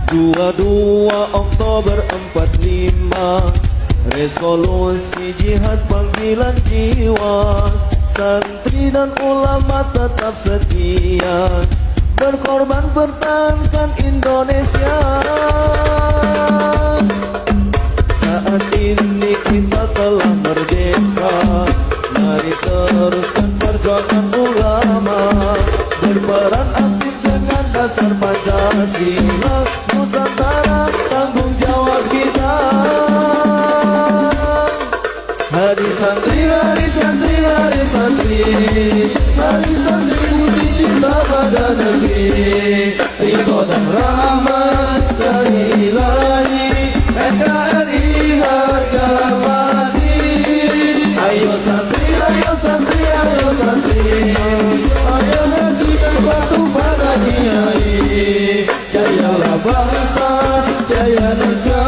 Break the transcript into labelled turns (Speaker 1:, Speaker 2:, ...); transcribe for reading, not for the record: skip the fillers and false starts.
Speaker 1: 22 Oktober 45, resolusi jihad panggilan jiwa. Santri dan ulama tetap setia, berkorban pertahankan Indonesia. Saat ini kita telah merdeka, mari teruskan perjuangan ulama, berperan aktif dengan dasar Pancasila. Nusantara tanggung jawab kita. Hari santri, hari santri, hari santri, hari santri budi cinta pada negeri, ridho dan rahmat dari Ilahi, NKRI harga mati. Ayo santri, ayo santri, ayo santri, ayo hadirkan batu pada kiai. Jayalah bangsa, jaya negara.